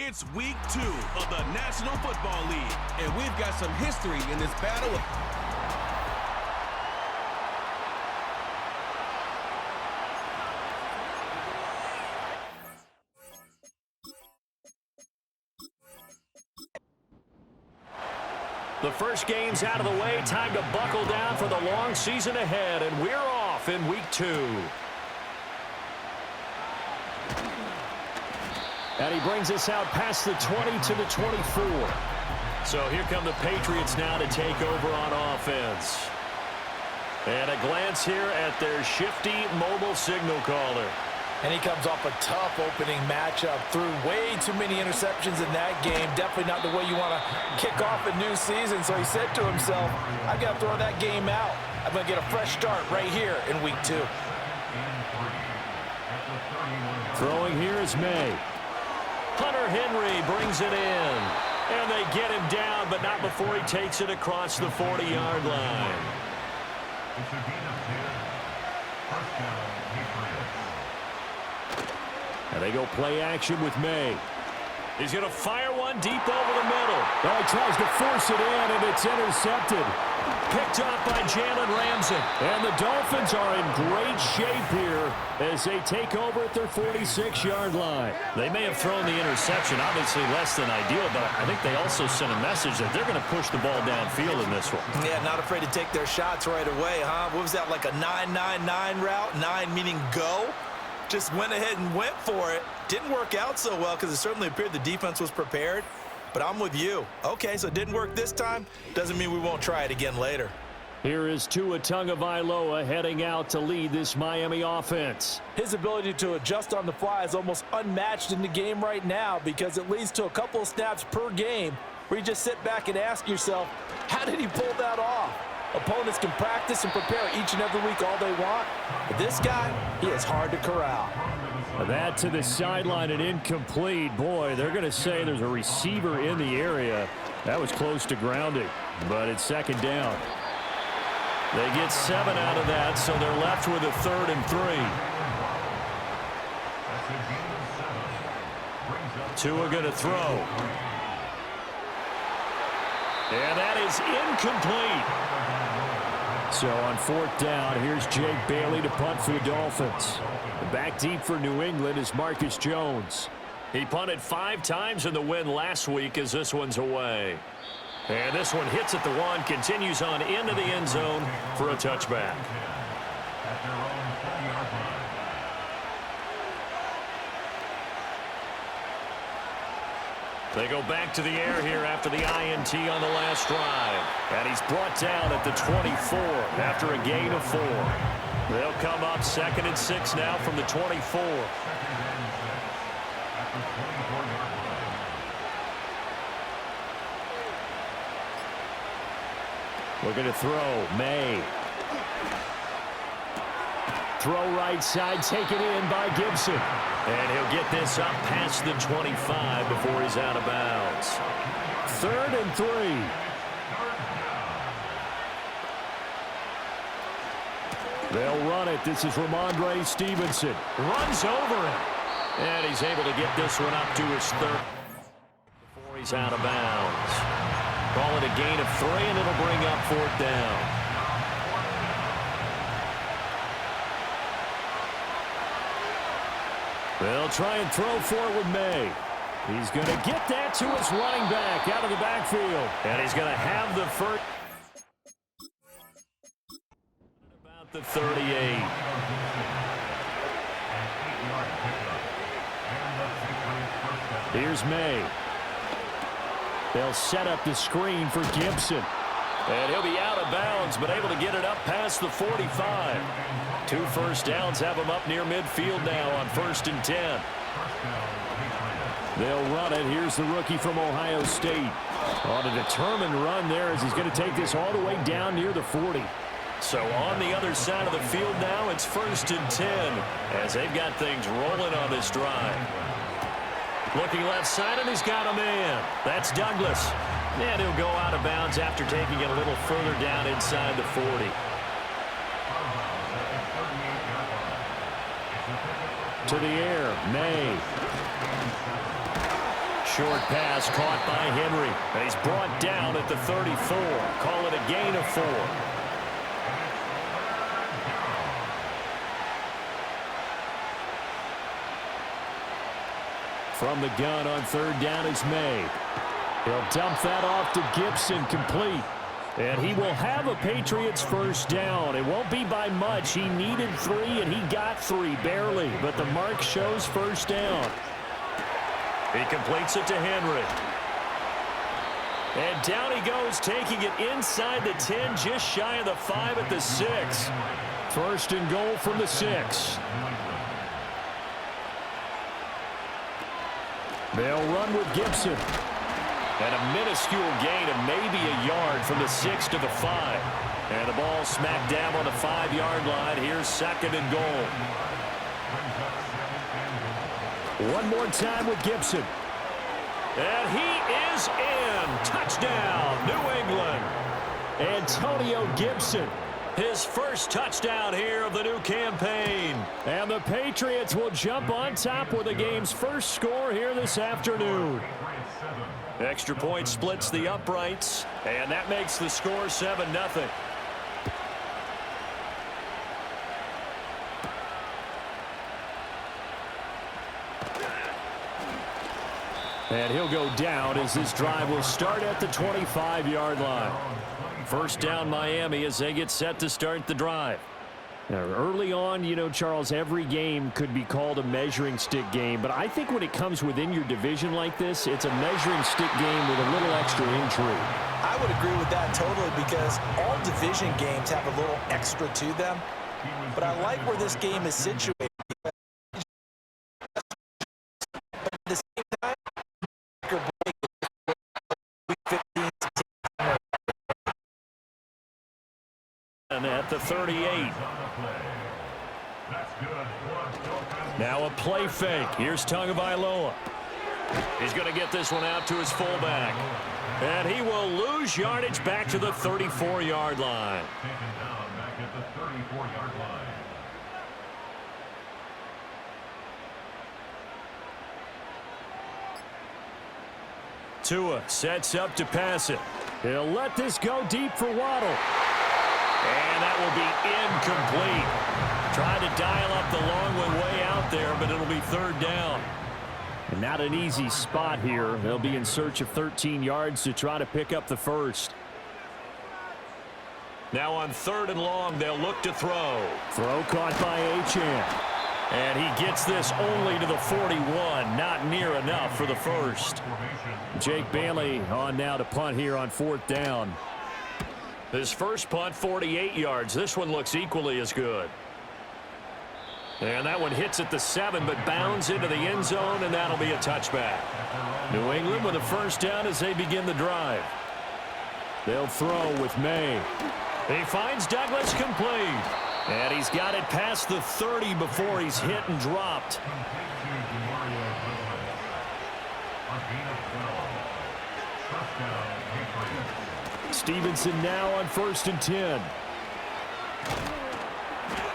It's week 2 of the National Football League, and we've got some history in this battle. The first game's out of the way. Time to buckle down for the long season ahead, and we're off in week 2. And he brings us out past the 20 to the 24. So here come the Patriots now to take over on offense. And a glance here at their shifty mobile signal caller. And he comes off a tough opening matchup. Threw way too many interceptions in that game. Definitely not the way you want to kick off a new season. So he said to himself, I've got to throw that game out. I'm going to get a fresh start right here in week 2. Throwing here is May. Hunter Henry brings it in. And they get him down, but not before he takes it across the 40-yard line. And they go play action with May. He's going to fire one deep over the middle. Oh, he tries to force it in, and it's intercepted. Picked off by Jalen Ramsey. And the Dolphins are in great shape here as they take over at their 46-yard line. They may have thrown the interception, obviously less than ideal, but I think they also sent a message that they're going to push the ball downfield in this one. Yeah, not afraid to take their shots right away, huh? What was that, like a 9-9-9 route? 9 meaning go? Just went ahead and went for it. Didn't work out so well because it certainly appeared the defense was prepared. But I'm with you. Okay, so it didn't work this time. Doesn't mean we won't try it again later. Here is Tua Tagovailoa heading out to lead this Miami offense. His ability to adjust on the fly is almost unmatched in the game right now because it leads to a couple of snaps per game where you just sit back and ask yourself, how did he pull that off? Opponents can practice and prepare each and every week all they want. But this guy, he is hard to corral. That to the sideline and incomplete. Boy, they're going to say there's a receiver in the area. That was close to grounding, but it's second down. They get 7 out of that, so they're left with a 3rd and 3. Tua going to throw. And that is incomplete. So on 4th down, here's Jake Bailey to punt for the Dolphins. Back deep for New England is Marcus Jones. He punted 5 times in the win last week as this one's away. And this one hits at the 1, continues on into the end zone for a touchback. They go back to the air here after the INT on the last drive. And he's brought down at the 24 after a gain of 4. They'll come up 2nd and 6 now from the 24. Looking to throw. May. Throw right side, taken in by Gibson. And he'll get this up past the 25 before he's out of bounds. 3rd and 3. They'll run it. This is Ramondre Stevenson. Runs over him. And he's able to get this one up to his 3rd before he's out of bounds. Call it a gain of 3, and it'll bring up 4th down. They'll try and throw for it with May. He's going to get that to his running back out of the backfield. And he's going to have the first. About the 38. Here's May. They'll set up the screen for Gibson. And he'll be out of bounds, but able to get it up past the 45. 2 first downs have him up near midfield now on 1st and 10. They'll run it. Here's the rookie from Ohio State. On a determined run there as he's going to take this all the way down near the 40. So on the other side of the field now, it's 1st and 10 as they've got things rolling on this drive. Looking left side, and he's got a man. That's Douglas. And he'll go out of bounds after taking it a little further down inside the 40. To the air, May. short pass caught by Henry. He's brought down at the 34. Call it a gain of 4. From the gun on third down is May. He'll dump that off to Gibson, complete. And he will have a Patriots first down. It won't be by much. He needed 3, and he got 3, barely. But the mark shows first down. He completes it to Henry. And down he goes, taking it inside the 10, just shy of the 5 at the 6. First and goal from the 6. They'll run with Gibson. And a minuscule gain of maybe a yard from the 6 to the 5. And the ball smacked down on the 5-yard line. Here's second and goal. One more time with Gibson. And he is in. Touchdown, New England. Antonio Gibson. His first touchdown here of the new campaign. And the Patriots will jump on top with the game's first score here this afternoon. Extra point splits the uprights, and that makes the score 7-0. And he'll go down as this drive will start at the 25-yard line. First down Miami as they get set to start the drive. Now, early on, you know, Charles, every game could be called a measuring stick game. But I think when it comes within your division like this, it's a measuring stick game with a little extra intrigue. I would agree with that totally because all division games have a little extra to them. But I like where this game is situated. But at the same time, at the 38. Now a play fake. Here's Tagovailoa. He's going to get this one out to his fullback. And he will lose yardage back to the 34-yard line. Tua sets up to pass it. He'll let this go deep for Waddle. And that will be incomplete. Tried to dial up the long one way out there, but it'll be third down. And not an easy spot here. They'll be in search of 13 yards to try to pick up the first. Now on third and long, they'll look to throw. Throw caught by Achane. And he gets this only to the 41. Not near enough for the first. Jake Bailey on now to punt here on fourth down. His first punt, 48 yards. This one looks equally as good. And that one hits at the 7, but bounds into the end zone, and that'll be a touchback. New England with a first down as they begin the drive. They'll throw with May. He finds Douglas complete. And he's got it past the 30 before he's hit and dropped. Stevenson now on 1st and 10.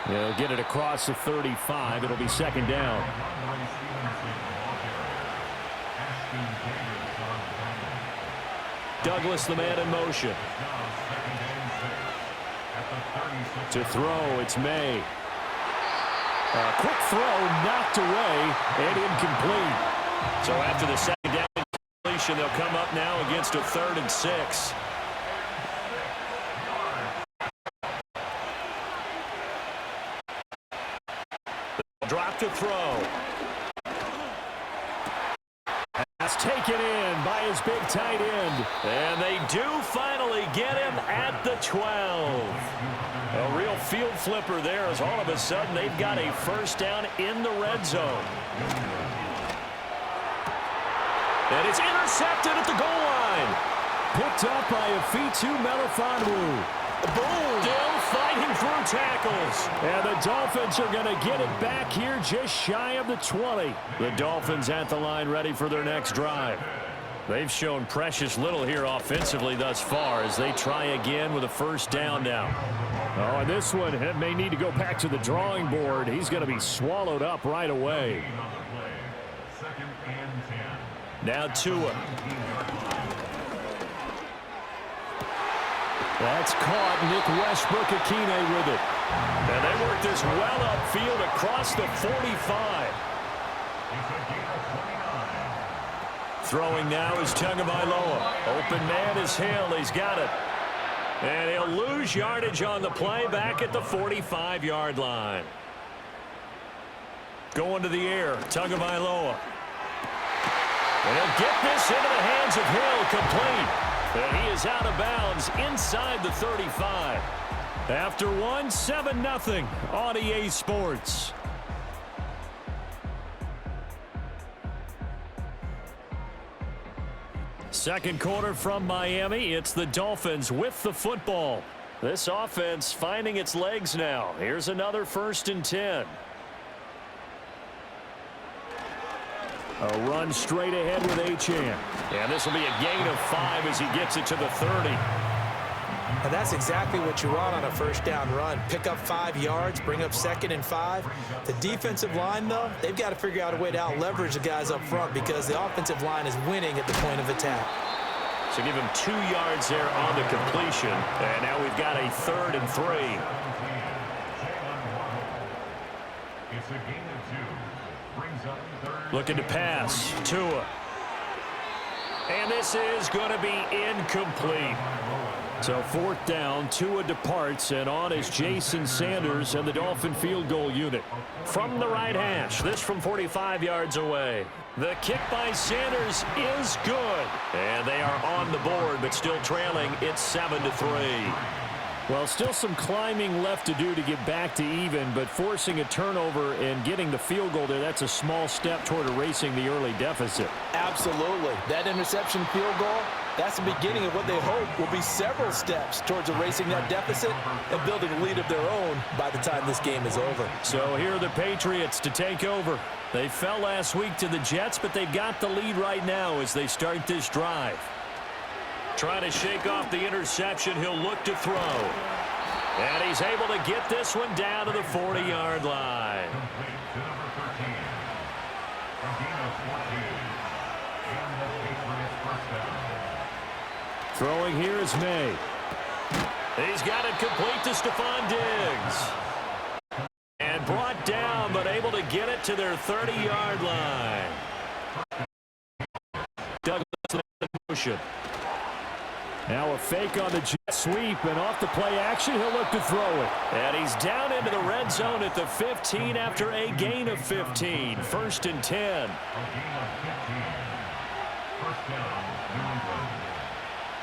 He'll get it across the 35. It'll be second down. Douglas, the man in motion. To throw, it's May. A quick throw knocked away and incomplete. So after the second down completion, they'll come up now against a 3rd and 6. Drop to throw. That's taken in by his big tight end. And they do finally get him at the 12. A real field flipper there as all of a sudden they've got a first down in the red zone. And it's intercepted at the goal line. Picked up by Afitu Melifonwu. Boom! Still fighting through tackles. And the Dolphins are going to get it back here just shy of the 20. The Dolphins at the line ready for their next drive. They've shown precious little here offensively thus far as they try again with a first down now. Oh, and this one may need to go back to the drawing board. He's going to be swallowed up right away. Now Tua. That's caught. Nick Westbrook-Akine with it. And they work this well upfield across the 45. Throwing now is Tagovailoa. Open man is Hill. He's got it. And he'll lose yardage on the play back at the 45-yard line. Going to the air, Tagovailoa. And he'll get this into the hands of Hill, complete. And he is out of bounds inside the 35. After one, 7-0 on EA Sports. Second quarter from Miami. It's the Dolphins with the football. This offense finding its legs now. Here's another 1st and 10. A run straight ahead with Achane. And this will be a gain of 5 as he gets it to the 30. And that's exactly what you want on a first down run. Pick up 5 yards, bring up 2nd and 5. The defensive line, though, they've got to figure out a way to out-leverage the guys up front because the offensive line is winning at the point of attack. So give him 2 yards there on the completion. And now we've got a 3rd and 3. It's a gain of 2. Brings up 3rd. Looking to pass. Tua. And this is going to be incomplete. So 4th down, Tua departs, and on is Jason Sanders and the Dolphin field goal unit. From the right hash, this from 45 yards away. The kick by Sanders is good. And they are on the board, but still trailing. It's 7-3. Well, still some climbing left to do to get back to even, but forcing a turnover and getting the field goal there, that's a small step toward erasing the early deficit. Absolutely. That interception field goal, that's the beginning of what they hope will be several steps towards erasing that deficit and building a lead of their own by the time this game is over. So here are the Patriots to take over. They fell last week to the Jets, but they've got the lead right now as they start this drive. Trying to shake off the interception, he'll look to throw. And he's able to get this one down to the 40-yard line. Throwing here is May. He's got it complete to Stephon Diggs. And brought down, but able to get it to their 30-yard line. Douglas in motion. Now a fake on the jet sweep, and off the play action, he'll look to throw it. And he's down into the red zone at the 15 after a gain of 15. 1st and 10.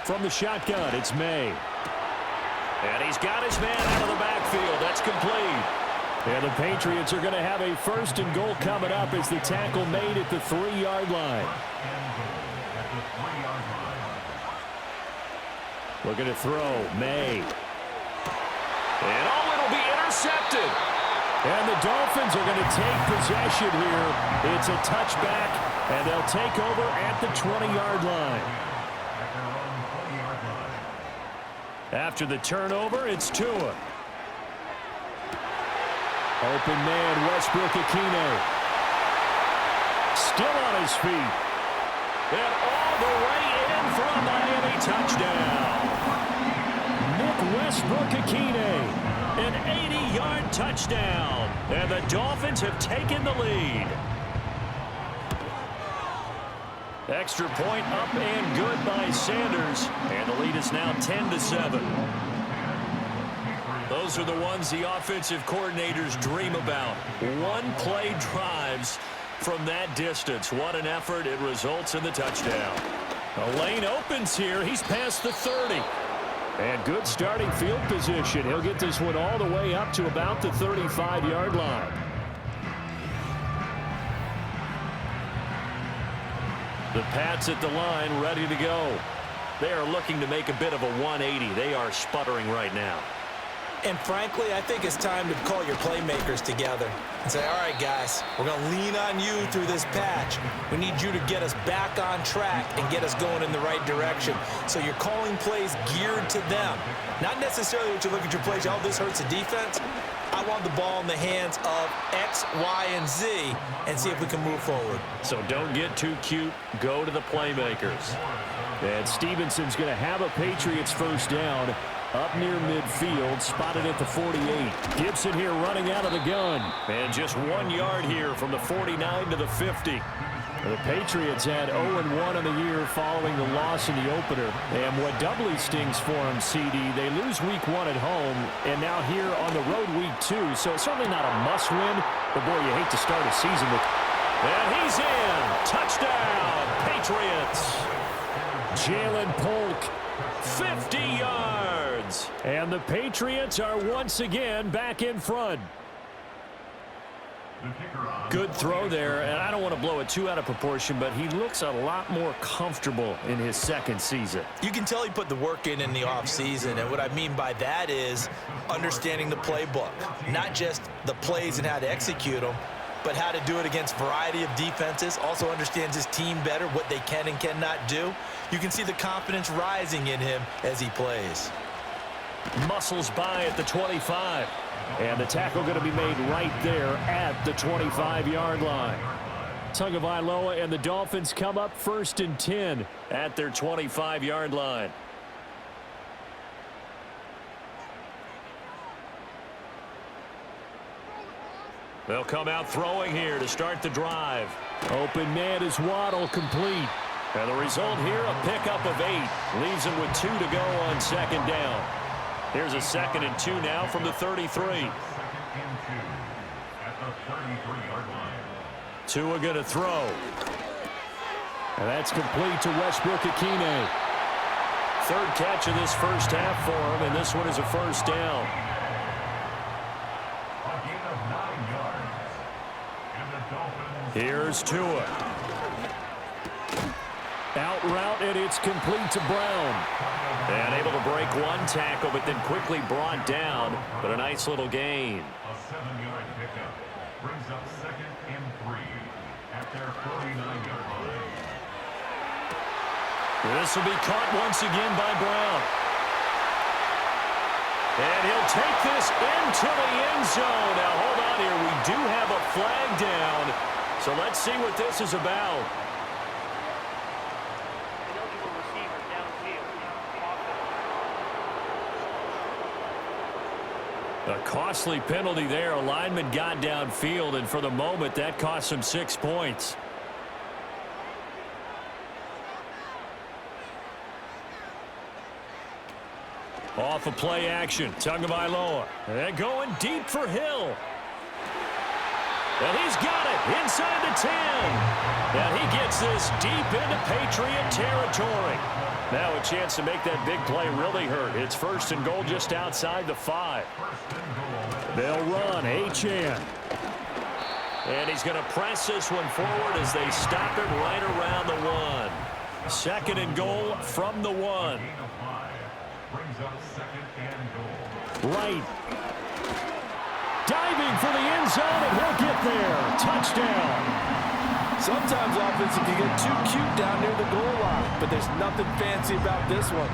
From the shotgun, it's May. And he's got his man out of the backfield. That's complete. And the Patriots are going to have a 1st and goal coming up as the tackle made at the 3-yard line. Looking to throw, May. And it'll be intercepted. And the Dolphins are going to take possession here. It's a touchback, and they'll take over at the 20-yard line. After the turnover, it's Tua. Open man, Westbrook-Akine. Still on his feet. And all the way in for a Miami touchdown. Nick Westbrook-Akine, an 80-yard touchdown. And the Dolphins have taken the lead. Extra point up and good by Sanders. And the lead is now 10-7. Those are the ones the offensive coordinators dream about. One-play drives from that distance. What an effort. It results in the touchdown. A lane opens here. He's past the 30. And good starting field position. He'll get this one all the way up to about the 35-yard line. The Pats at the line, ready to go. They are looking to make a bit of a 180. They are sputtering right now. And frankly, I think it's time to call your playmakers together and say, all right, guys, we're going to lean on you through this patch. We need you to get us back on track and get us going in the right direction. So you're calling plays geared to them. Not necessarily what you look at your plays, oh, this hurts the defense. I want the ball in the hands of X, Y, and Z and see if we can move forward. So don't get too cute. Go to the playmakers. And Stevenson's going to have a Patriots first down up near midfield, spotted at the 48. Gibson here running out of the gun. And just 1 yard here from the 49 to the 50. The Patriots had 0-1 on the year following the loss in the opener. And what doubly stings for them, CD, they lose week 1 at home, and now here on the road week 2. So it's certainly not a must-win, but boy, you hate to start a season with. And he's in. Touchdown, Patriots. Jalen Polk, 50 yards. And the Patriots are once again back in front. Good throw there, and I don't want to blow it too out of proportion, but he looks a lot more comfortable in his second season. You can tell he put the work in the offseason, and what I mean by that is understanding the playbook. Not just the plays and how to execute them, but how to do it against a variety of defenses. Also understands his team better, what they can and cannot do. You can see the confidence rising in him as he plays. Muscles by at the 25. And the tackle going to be made right there at the 25-yard line. Tagovailoa and the Dolphins come up 1st and 10 at their 25-yard line. They'll come out throwing here to start the drive. Open man is Waddle, complete. And the result here, a pickup of 8. Leaves him with 2 to go on second down. Here's a 2nd and 2 now from the 33. Tua going to throw. And that's complete to Westbrook-Ikhine. 3rd catch of this first half for him, and this one is a first down. Here's Tua. Out route, and it's complete to Brown. And able to break one tackle, but then quickly brought down. But a nice little gain. A 7-yard pickup brings up 2nd and 3 at their 49-yard line. This will be caught once again by Brown. And he'll take this into the end zone. Now hold on here. We do have a flag down. So let's see what this is about. A costly penalty there. A lineman got downfield, and for the moment, that cost him 6 points. Off of play action, Tagovailoa. And going deep for Hill. And he's got it inside the 10. And he gets this deep into Patriot territory. Now a chance to make that big play really hurt. It's 1st and goal just outside the 5. They'll run Achane. And he's going to press this one forward as they stop it right around the 1. 2nd and goal from the 1. Right. Diving for the end zone, and he'll get there. Touchdown. Sometimes offense can get too cute down near the goal line, but there's nothing fancy about this one.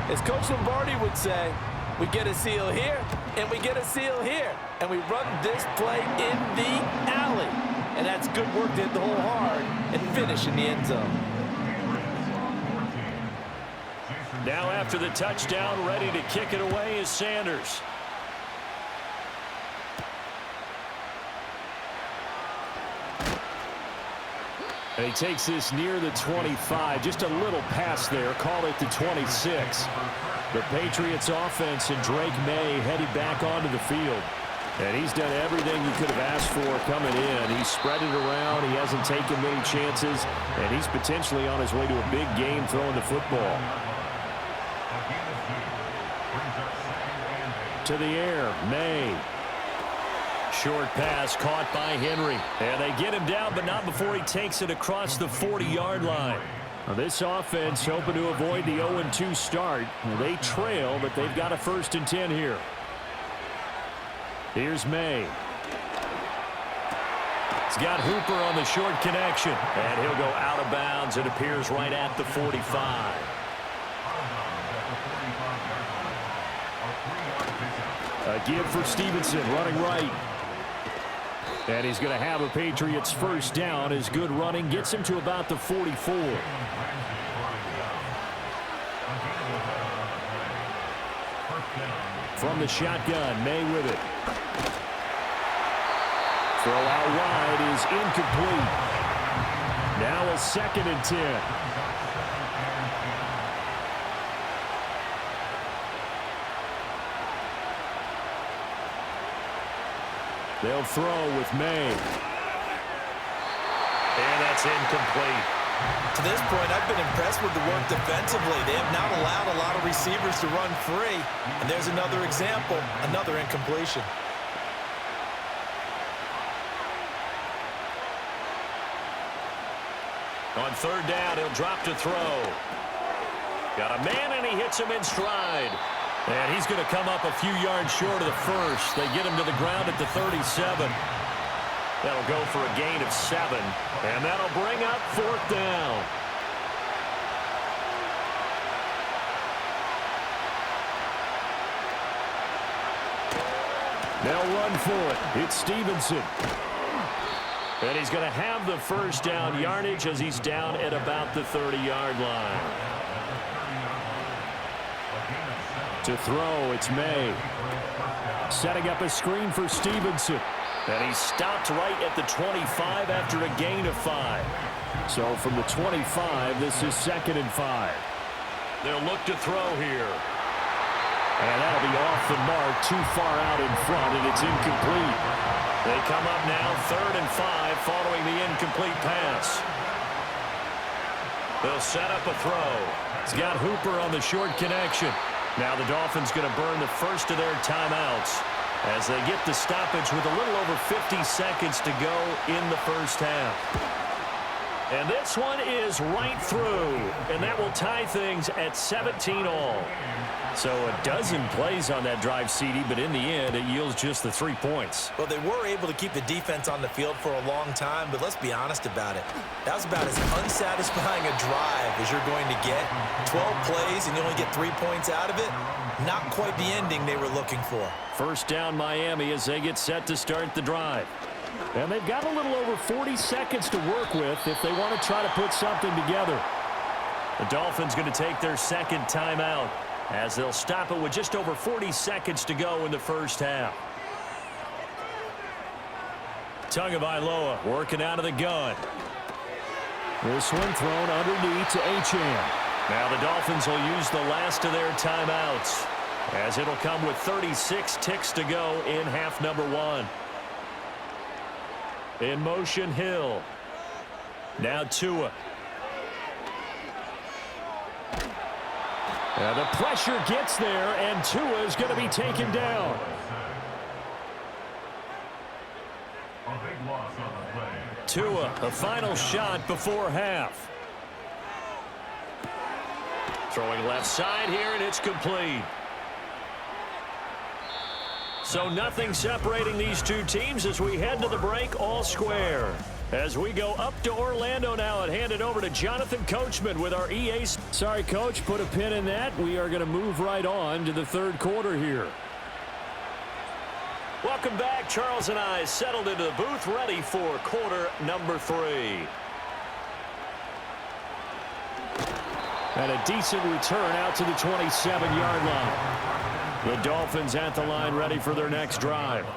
As Coach Lombardi would say, we get a seal here, and we get a seal here, and we run this play in the alley. And that's good work to hit the hole hard and finish in the end zone. Now after the touchdown, ready to kick it away is Sanders. And he takes this near the 25. Just a little pass there. Call it the 26. The Patriots offense and Drake May headed back onto the field. And he's done everything he could have asked for coming in. He's spread it around. He hasn't taken many chances. And he's potentially on his way to a big game throwing the football. To the air, May. Short pass caught by Henry. And they get him down, but not before he takes it across the 40-yard line. Now this offense hoping to avoid the 0-2 start. They trail, but they've got a 1st and 10 here. Here's May. He's got Hooper on the short connection. And he'll go out of bounds. It appears right at the 45. A give for Stevenson, running right. And he's going to have a Patriots first down. His good running gets him to about the 44. From the shotgun, May with it. Throw out wide is incomplete. Now a 2nd and 10. They'll throw with May. And that's incomplete. To this point, I've been impressed with the work defensively. They have not allowed a lot of receivers to run free. And there's another example, another incompletion. On 3rd down, he'll drop to throw. Got a man, and he hits him in stride. And he's going to come up a few yards short of the first. They get him to the ground at the 37. That'll go for a gain of 7. And that'll bring up 4th down. They'll run for it. It's Stevenson. And he's going to have the first down yardage as he's down at about the 30-yard line. To throw, it's May. Setting up a screen for Stevenson. And he's stopped right at the 25 after a gain of 5. So from the 25, this is 2nd and 5. They'll look to throw here. And that'll be off the mark, too far out in front, and it's incomplete. They come up now 3rd and 5 following the incomplete pass. They'll set up a throw. He's got Hooper on the short connection. Now the Dolphins going to burn the first of their timeouts as they get the stoppage with a little over 50 seconds to go in the first half. And this one is right through, and that will tie things at 17 all. So a dozen plays on that drive, CD, but in the end, it yields just the 3 points. Well, they were able to keep the defense on the field for a long time, but let's be honest about it. That was about as unsatisfying a drive as you're going to get. 12 plays, and you only get 3 points out of it. Not quite the ending they were looking for. First down, Miami, as they get set to start the drive. And they've got a little over 40 seconds to work with if they want to try to put something together. The Dolphins going to take their second timeout, as they'll stop it with just over 40 seconds to go in the first half. Tagovailoa working out of the gun. This one thrown underneath to Achane. Now the Dolphins will use the last of their timeouts, as it'll come with 36 ticks to go in half number 1. In motion, Hill. Now Tua. The pressure gets there, and Tua is going to be taken down. Tua, a final shot before half. Throwing left side here, and it's complete. So nothing separating these two teams as we head to the break, all square. As we go up to Orlando now and hand it over to Jonathan Coachman with our EA. Sorry, Coach, put a pin in that. We are going to move right on to the third quarter here. Welcome back. Charles and I settled into the booth, ready for quarter number 3. And a decent return out to the 27-yard line. The Dolphins at the line, ready for their next drive.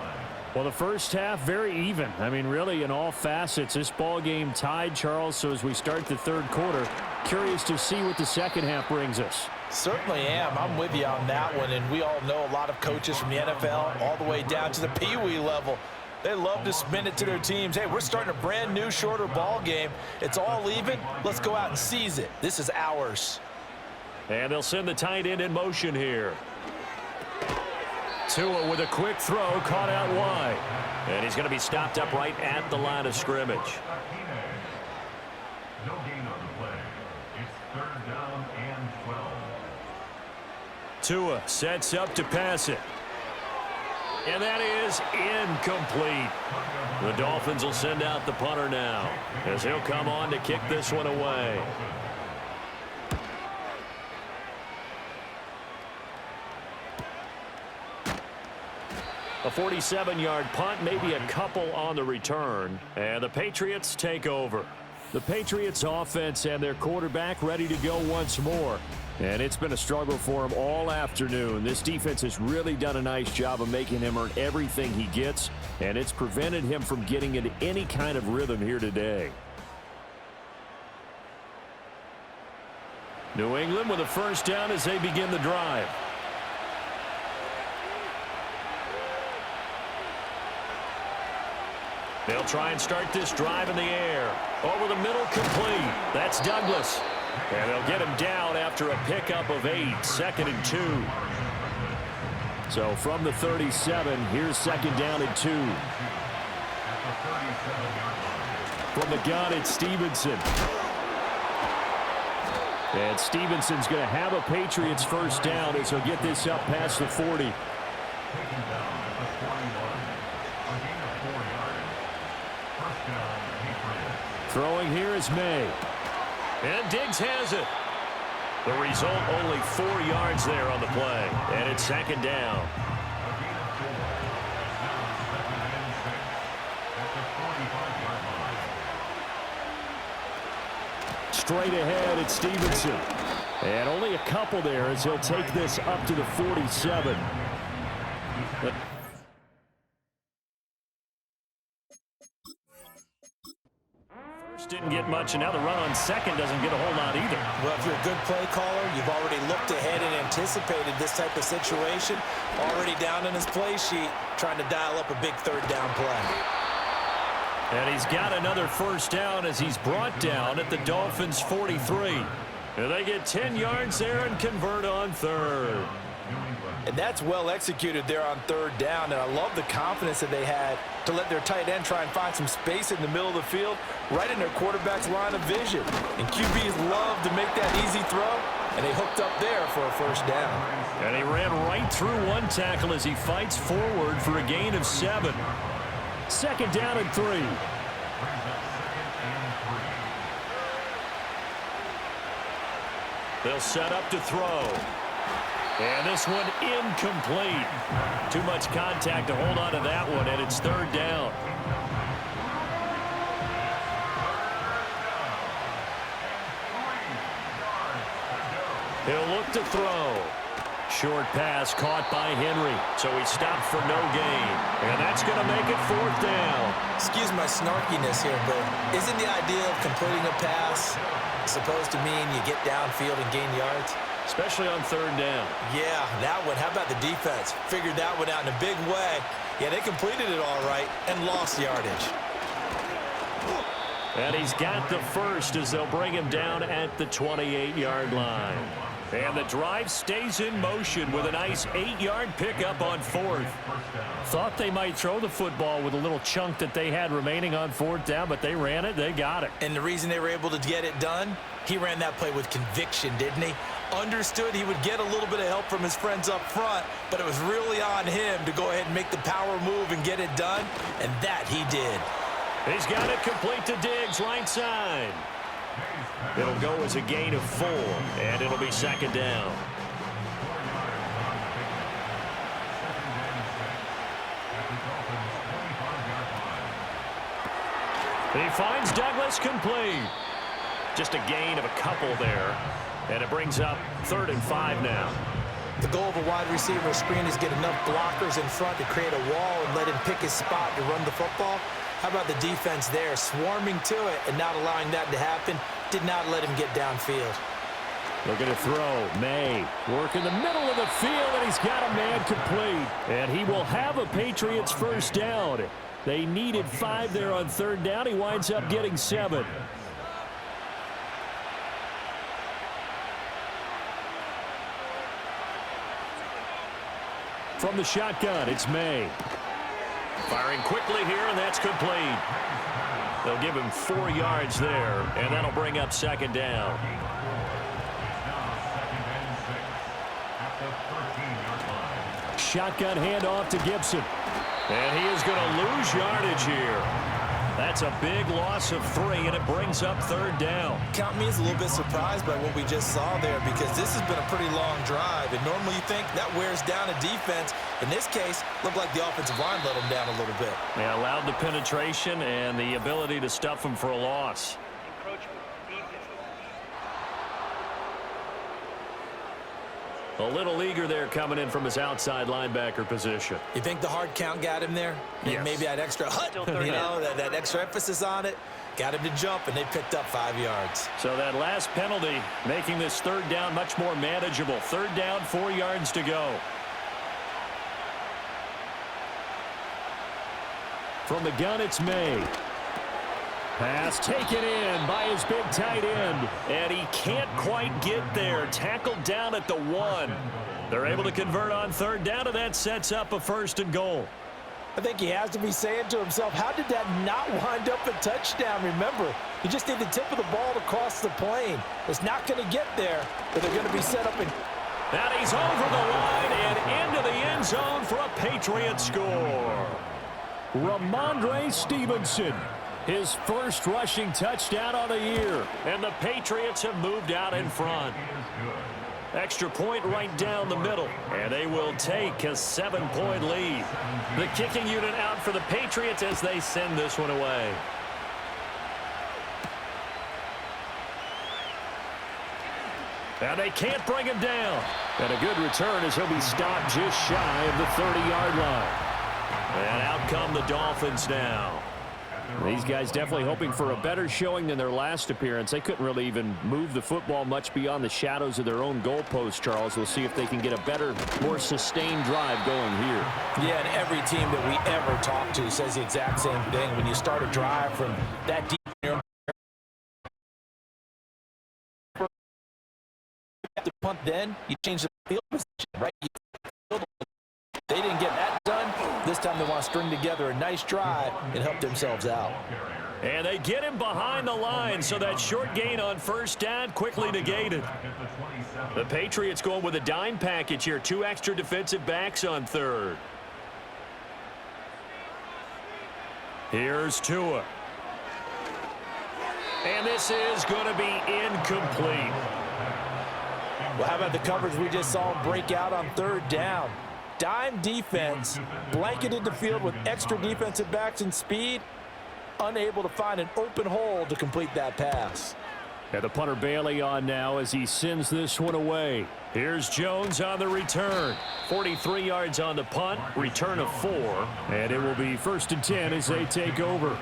Well, the first half, very even. I mean, really, in all facets, this ball game tied, Charles. So as we start the third quarter, curious to see what the second half brings us. Certainly am. I'm with you on that one. And we all know a lot of coaches from the NFL all the way down to the Pee-wee level. They love to spin it to their teams. Hey, we're starting a brand new, shorter ball game. It's all even. Let's go out and seize it. This is ours. And they'll send the tight end in motion here. Tua with a quick throw, caught out wide. And he's going to be stopped up right at the line of scrimmage. No gain on the play. It's 3rd down and 12. Tua sets up to pass it. And that is incomplete. The Dolphins will send out the punter now, as he'll come on to kick this one away. A 47-yard punt, maybe a couple on the return, and the Patriots take over. The Patriots offense and their quarterback ready to go once more. And it's been a struggle for him all afternoon. This defense has really done a nice job of making him earn everything he gets, and it's prevented him from getting into any kind of rhythm here today. New England with a first down as they begin the drive. They'll try and start this drive in the air. Over the middle, complete. That's Douglas. And they'll get him down after a pickup of 8, 2nd and 2. So from the 37, here's 2nd down and 2. From the gun, it's Stevenson. And Stevenson's going to have a Patriots first down as he'll get this up past the 40. Throwing here is May. And Diggs has it. The result, only 4 yards there on the play. And it's 2nd down. Straight ahead, it's Stevenson. And only a couple there as he'll take this up to the 47. Didn't get much, and now the run on 2nd doesn't get a whole lot either. Well, if you're a good play caller, you've already looked ahead and anticipated this type of situation. Already down in his play sheet, trying to dial up a big 3rd down play. And he's got another first down as he's brought down at the Dolphins' 43. And they get 10 yards there and convert on 3rd. And that's well executed there on 3rd down, and I love the confidence that they had to let their tight end try and find some space in the middle of the field, right in their quarterback's line of vision. And QBs love to make that easy throw, and they hooked up there for a first down. And he ran right through one tackle as he fights forward for a gain of 7. 2nd down and 3. They'll set up to throw. And this one incomplete. Too much contact to hold on to that one, and it's 3rd down. He'll look to throw. Short pass caught by Henry, so he stopped for no gain. And that's going to make it 4th down. Excuse my snarkiness here, but isn't the idea of completing a pass supposed to mean you get downfield and gain yards? Especially on 3rd down. Yeah, that one. How about the defense? Figured that one out in a big way. Yeah, they completed it all right and lost yardage. And he's got the first as they'll bring him down at the 28-yard line. And the drive stays in motion with a nice 8-yard pickup on 4th. Thought they might throw the football with a little chunk that they had remaining on 4th down, but they ran it, they got it. And the reason they were able to get it done, he ran that play with conviction, didn't he? Understood he would get a little bit of help from his friends up front, but it was really on him to go ahead and make the power move and get it done, and that he did. He's got it complete to Diggs, right side. It'll go as a gain of 4, and it'll be 2nd down. He finds Douglas complete. Just a gain of a couple there, and it brings up 3rd and 5 now. The goal of a wide receiver screen is get enough blockers in front to create a wall and let him pick his spot to run the football. How about the defense there, swarming to it and not allowing that to happen? Did not let him get downfield. Looking to throw. May work in the middle of the field, and he's got a man complete. And he will have a Patriots first down. They needed 5 there on 3rd down. He winds up getting 7. From the shotgun, it's May. Firing quickly here, and that's complete. They'll give him 4 yards there, and that'll bring up 2nd down. shotgun handoff to Gibson. And he is going to lose yardage here. That's a big loss of 3, and it brings up 3rd down. Count me as a little bit surprised by what we just saw there, because this has been a pretty long drive, and normally you think that wears down a defense. In this case, looked like the offensive line let them down a little bit. They allowed the penetration and the ability to stuff them for a loss. A little eager there coming in from his outside linebacker position. You think the hard count got him there? Yes. Maybe that extra hut, you know, that extra emphasis on it, got him to jump, and they picked up 5 yards. So that last penalty making this 3rd down much more manageable. 3rd down, 4 yards to go. From the gun, it's May. Pass taken in by his big tight end. And he can't quite get there. Tackled down at the 1. They're able to convert on 3rd down, and that sets up a 1st and goal. I think he has to be saying to himself, how did that not wind up a touchdown? Remember, you just need the tip of the ball to cross the plane. It's not going to get there, but they're going to be set up in. And he's over the line and into the end zone for a Patriots score. Ramondre Stevenson. His first rushing touchdown on the year. And the Patriots have moved out in front. Extra point right down the middle. And they will take a 7-point lead. The kicking unit out for the Patriots as they send this one away. And they can't bring him down. And a good return as he'll be stopped just shy of the 30-yard line. And out come the Dolphins now. These guys definitely hoping for a better showing than their last appearance. They couldn't really even move the football much beyond the shadows of their own goalpost, Charles. We'll see if they can get a better, more sustained drive going here. Yeah, and every team that we ever talk to says the exact same thing. When you start a drive from that deep, you have to punt, then you change the field position, right? They didn't get that done. This time they want to string together a nice drive and help themselves out. And they get him behind the line, so that short gain on 1st down quickly negated. The Patriots going with a dime package here. 2 extra defensive backs on 3rd. Here's Tua. And this is going to be incomplete. Well, how about the coverage we just saw him break out on 3rd down? Dime defense, blanketed the field with extra defensive backs and speed, unable to find an open hole to complete that pass. And the punter Bailey on now as he sends this one away. Here's Jones on the return. 43 yards on the punt, return of 4. And it will be 1st and 10 as they take over.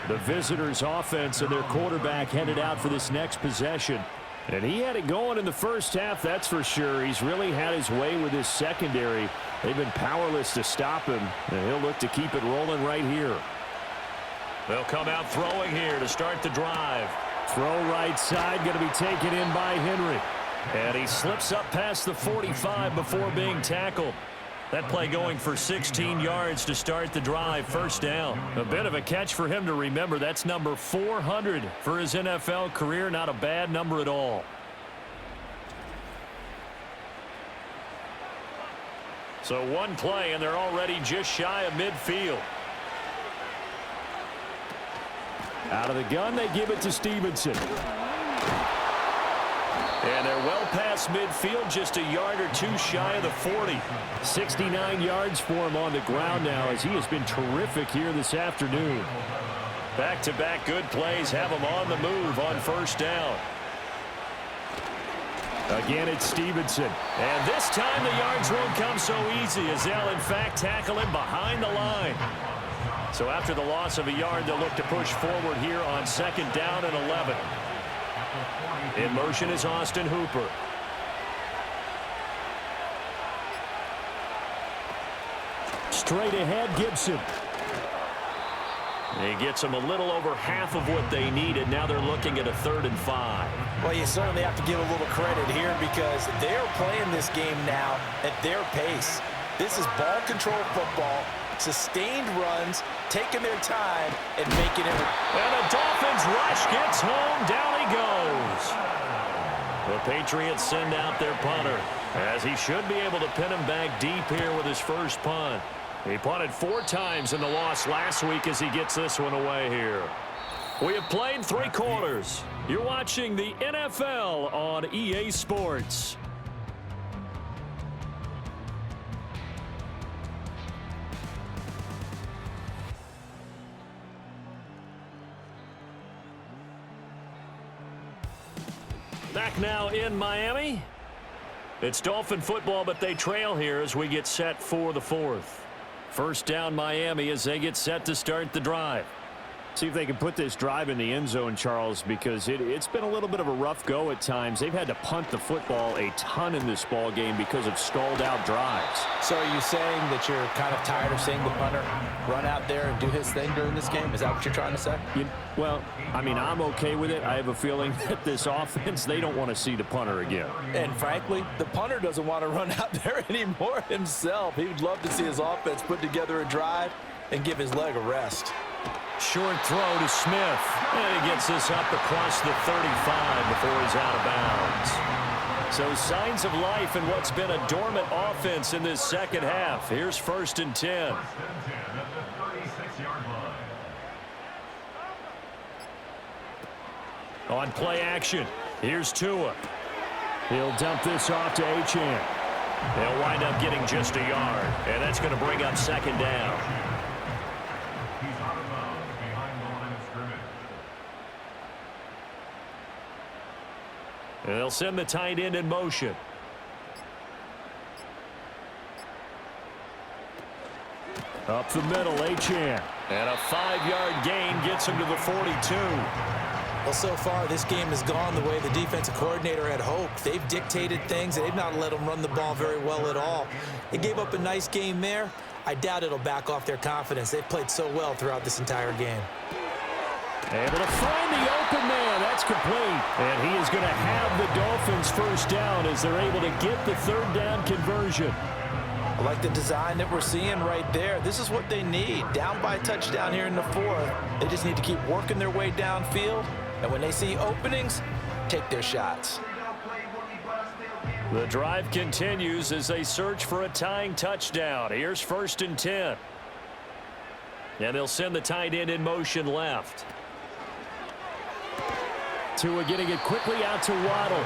The visitors' offense and their quarterback headed out for this next possession. And he had it going in the first half, that's for sure. He's really had his way with his secondary. They've been powerless to stop him, and he'll look to keep it rolling right here. They'll come out throwing here to start the drive. Throw right side, going to be taken in by Henry. And he slips up past the 45 before being tackled. That play going for 16 yards to start the drive. 1st down. A bit of a catch for him to remember. That's number 400 for his NFL career. Not a bad number at all. So one play, and they're already just shy of midfield. Out of the gun, they give it to Stevenson. And they're well past midfield, just a yard or 2 shy of the 40. 69 yards for him on the ground now as he has been terrific here this afternoon. Back-to-back good plays have him on the move on 1st down. Again, it's Stevenson. And this time the yards won't come so easy as they'll, in fact, tackle him behind the line. So after the loss of a yard, they'll look to push forward here on 2nd down and 11. In motion is Austin Hooper. Straight ahead, Gibson. He gets them a little over half of what they needed. Now they're looking at a 3rd and 5. Well, you certainly have to give a little credit here because they're playing this game now at their pace. This is ball control football, sustained runs, taking their time, and making it. And the Dolphins rush gets home. Down he goes. The Patriots send out their punter. As he should be able to pin him back deep here with his first punt. He punted 4 times in the loss last week as he gets this one away here. We have played 3 quarters. You're watching the NFL on EA Sports. Back now in Miami. It's Dolphin football, but they trail here as we get set for the 4th. First down Miami as they get set to start the drive. See if they can put this drive in the end zone, Charles, because it's been a little bit of a rough go at times. They've had to punt the football a ton in this ball game because of stalled out drives. So are you saying that you're kind of tired of seeing the punter run out there and do his thing during this game? Is that what you're trying to say? Well, I mean, I'm okay with it. I have a feeling that this offense, they don't want to see the punter again. And frankly, the punter doesn't want to run out there anymore himself. He would love to see his offense put together a drive and give his leg a rest. Short throw to Smith. And he gets this up across the 35 before he's out of bounds. So signs of life in what's been a dormant offense in this second half. Here's 1st and 10. First and 10 at the 36-yard line. On play action, here's Tua. He'll dump this off to Achane. They'll wind up getting just a yard, and that's going to bring up 2nd down. He's out of bounds behind the line of scrimmage. And they'll send the tight end in motion. Up the middle, Achane. And a 5-yard gain gets him to the 42. Well, so far, this game has gone the way the defensive coordinator had hoped. They've dictated things, and they've not let them run the ball very well at all. They gave up a nice game there. I doubt it'll back off their confidence. They've played so well throughout this entire game. Able to find the open man. That's complete. And he is going to have the Dolphins first down as they're able to get the 3rd down conversion. I like the design that we're seeing right there. This is what they need. Down by a touchdown here in the 4th. They just need to keep working their way downfield. And when they see openings, take their shots. The drive continues as they search for a tying touchdown. Here's 1st and 10. And they'll send the tight end in motion left. Tua getting it quickly out to Waddle.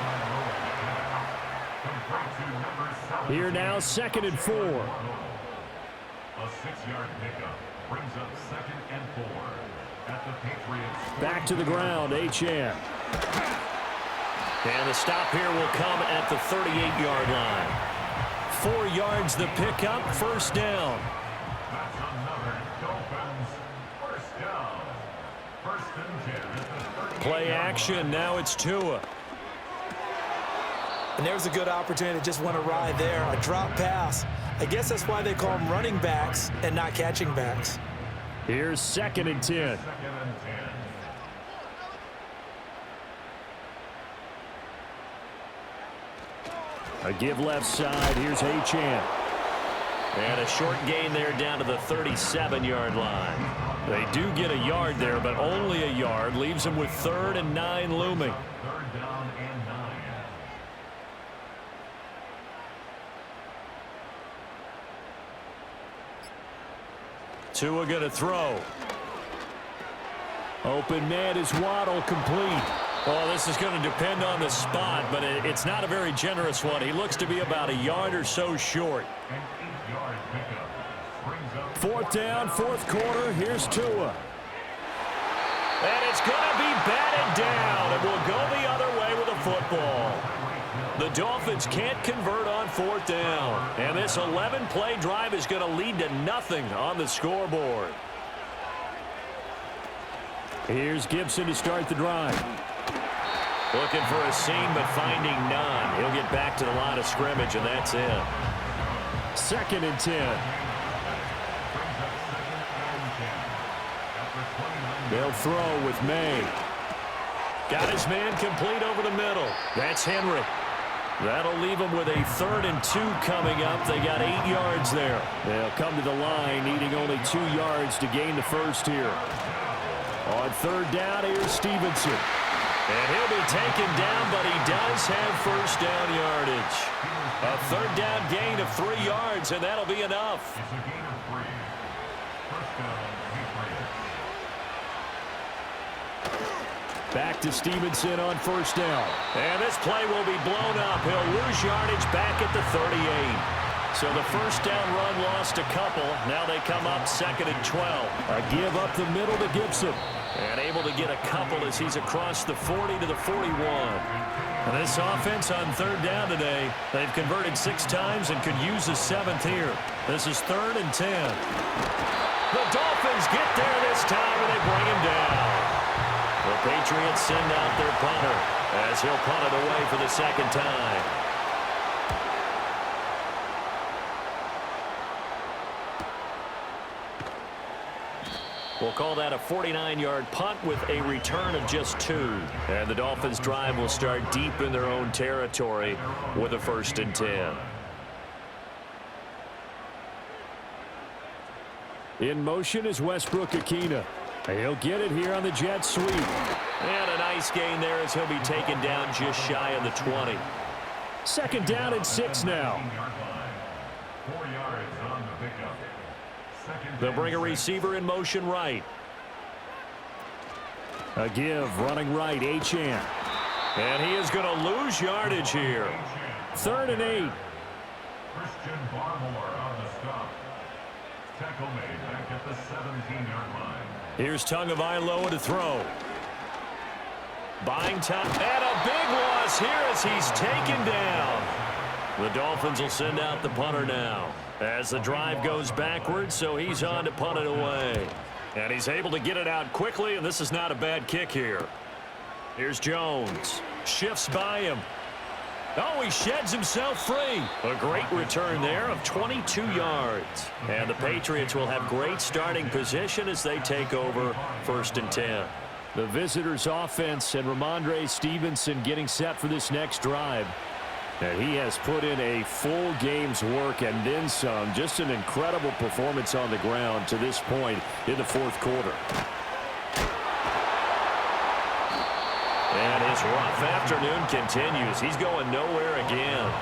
Here now, 2nd and 4. A 6-yard pickup brings up 2nd and 4 at the Patriots. Back to the ground, Achane. And the stop here will come at the 38-yard line. 4 yards the pickup, 1st down. That's another Dolphins first down. 1st and 10 at the 38. Play action, now it's Tua. And there's a good opportunity to just want to ride there. A drop pass. I guess that's why they call them running backs and not catching backs. Here's 2nd and 10. 2nd and 10. A give left side. Here's Achane. And a short gain there down to the 37-yard line. They do get a yard there, but only a yard. Leaves them with 3rd and 9 looming. 3rd down and 9. Tua going to throw. Open man is Waddle, complete. Well, this is going to depend on the spot, but it's not a very generous one. He looks to be about a yard or so short. An 8-yard pickup brings up 4th down, 4th quarter. Here's Tua. And it's going to be batted down. It will go the other way with the football. The Dolphins can't convert on 4th down. And this 11-play drive is going to lead to nothing on the scoreboard. Here's Gibson to start the drive. Looking for a seam, but finding none. He'll get back to the line of scrimmage, and that's it. 2nd and 10. They'll throw with May. Got his man complete over the middle. That's Henry. That'll leave them with a 3rd and 2 coming up. They got 8 yards there. They'll come to the line, needing only 2 yards to gain the first here. On 3rd down, here's Stevenson. And he'll be taken down, but he does have first down yardage. A third down gain of 3 yards, and that'll be enough. It's a gain of 3. First down, Patriots. Back to Stevenson on first down. And this play will be blown up. He'll lose yardage back at the 38. So the first down run lost a couple. Now they come up 2nd and 12. A give up the middle to Gibson. And able to get a couple as he's across the 40 to the 41. And this offense on third down today, they've converted 6 times and could use a 7th here. This is 3rd and 10. The Dolphins get there this time and they bring him down. The Patriots send out their punter as he'll punt it away for the 2nd time. We'll call that a 49-yard punt with a return of just 2. And the Dolphins' drive will start deep in their own territory with a 1st and 10. In motion is Westbrook-Ikhine. He'll get it here on the jet sweep. And a nice gain there as he'll be taken down just shy of the 20. 2nd down and 6 now. 4 yards on the pickup. They'll bring a receiver in motion right. A give, running right, Achane. And he is going to lose yardage here. 3rd and 8. Christian Barmore on the stop. Tackle made back at the 17-yard line. Here's Tagovailoa to throw. Buying time. And a big loss here as he's taken down. The Dolphins will send out the punter now as the drive goes backwards, so he's on to punt it away. And he's able to get it out quickly, and this is not a bad kick here. Here's Jones. Shifts by him. Oh, he sheds himself free. A great return there of 22 yards. And the Patriots will have great starting position as they take over 1st and 10. The visitors' offense and Ramondre Stevenson getting set for this next drive. And he has put in a full game's work and then some. Just an incredible performance on the ground to this point in the 4th quarter. And his rough afternoon continues. He's going nowhere again.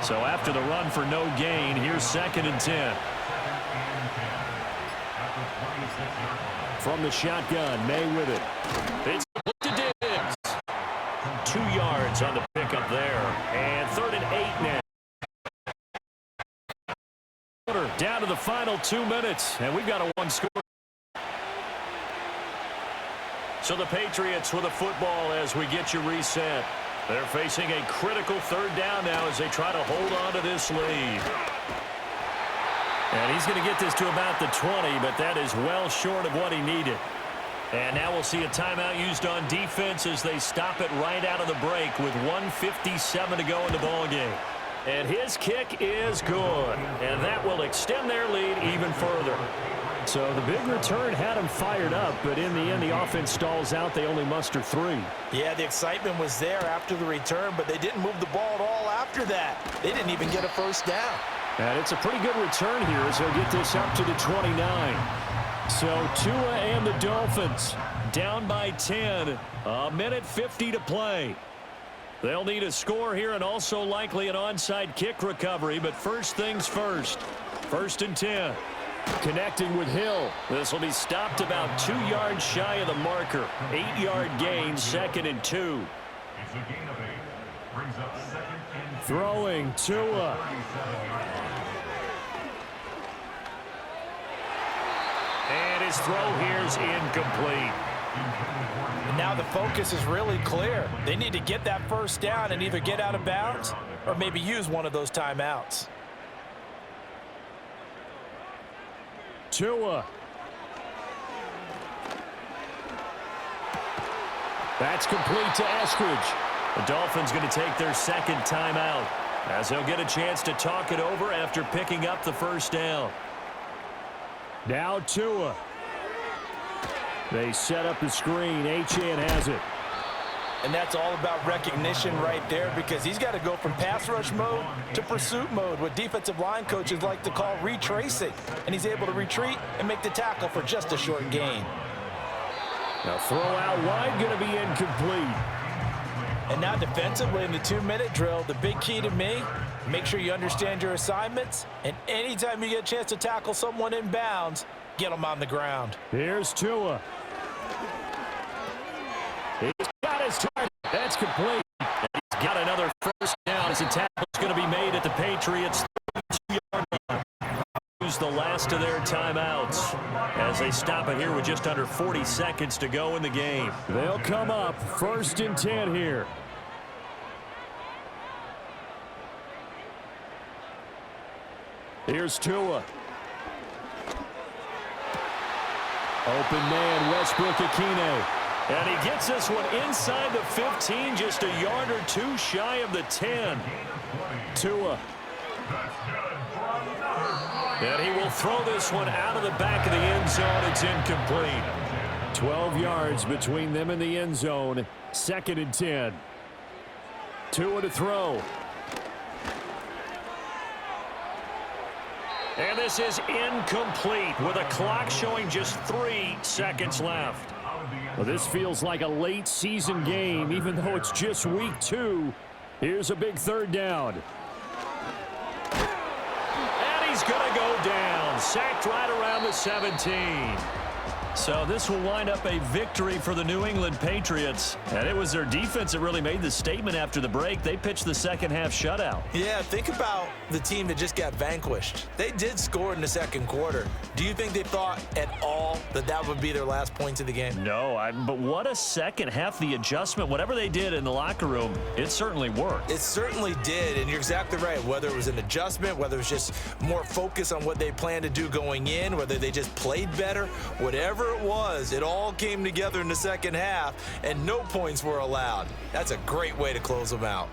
So after the run for no gain, here's 2nd and 10. From the shotgun, May with it. It's to Diggs. 2 yards on the pickup there. And 3rd and 8 now. Down to the final 2 minutes, and we've got a 1-score. So the Patriots with a football as we get you reset. They're facing a critical 3rd down now as they try to hold on to this lead. And he's going to get this to about the 20, but that is well short of what he needed. And now we'll see a timeout used on defense as they stop it right out of the break with 1:57 to go in the ballgame. And his kick is good, and that will extend their lead even further. So the big return had him fired up, but in the end, the offense stalls out. They only muster 3. Yeah, the excitement was there after the return, but they didn't move the ball at all after that. They didn't even get a first down. And it's a pretty good return here as he'll get this up to the 29. So Tua and the Dolphins down by 10. 1:50 to play. They'll need a score here and also likely an onside kick recovery, but first things first. 1st and 10. Connecting with Hill. This will be stopped about 2 yards shy of the marker. 8-yard gain, 2nd and 2. It's a gain of 8. Brings up 2nd and 2. Throwing Tua. And his throw here is incomplete. And now the focus is really clear. They need to get that first down and either get out of bounds or maybe use one of those timeouts. Tua. That's complete to Eskridge. The Dolphins going to take their 2nd timeout as they'll get a chance to talk it over after picking up the first down. Now Tua. They set up the screen. Achane has it. And that's all about recognition right there because he's got to go from pass rush mode to pursuit mode, what defensive line coaches like to call retracing. And he's able to retreat and make the tackle for just a short gain. Now throw out wide, going to be incomplete. And now defensively in the 2-minute drill, the big key to me, make sure you understand your assignments, and anytime you get a chance to tackle someone in bounds, get them on the ground. Here's Tua. He's got his target. That's complete. And he's got another first down as a tackle is going to be made at the Patriots' 32-yard line. Use the last of their timeouts as they stop it here with just under 40 seconds to go in the game. They'll come up 1st and 10 here. Here's Tua. Open man, Westbrook-Ikhine. And he gets this one inside the 15, just a yard or two shy of the 10. Tua. And he will throw this one out of the back of the end zone. It's incomplete. 12 yards between them and the end zone. 2nd and 10. Tua to throw. And this is incomplete with a clock showing just 3 seconds left. Well, this feels like a late season game, even though it's just week 2. Here's a big 3rd down. And he's going to go down. Sacked right around the 17. So this will wind up a victory for the New England Patriots. And it was their defense that really made the statement after the break. They pitched the second half shutout. Yeah, think about the team that just got vanquished. They did score in the 2nd quarter. Do you think they thought at all that that would be their last points of the game? No, but what a second half. The adjustment, whatever they did in the locker room, it certainly worked. It certainly did, and you're exactly right. Whether it was an adjustment, whether it was just more focus on what they planned to do going in, whether they just played better, whatever it was, it all came together in the 2nd half, and no points were allowed. That's a great way to close them out.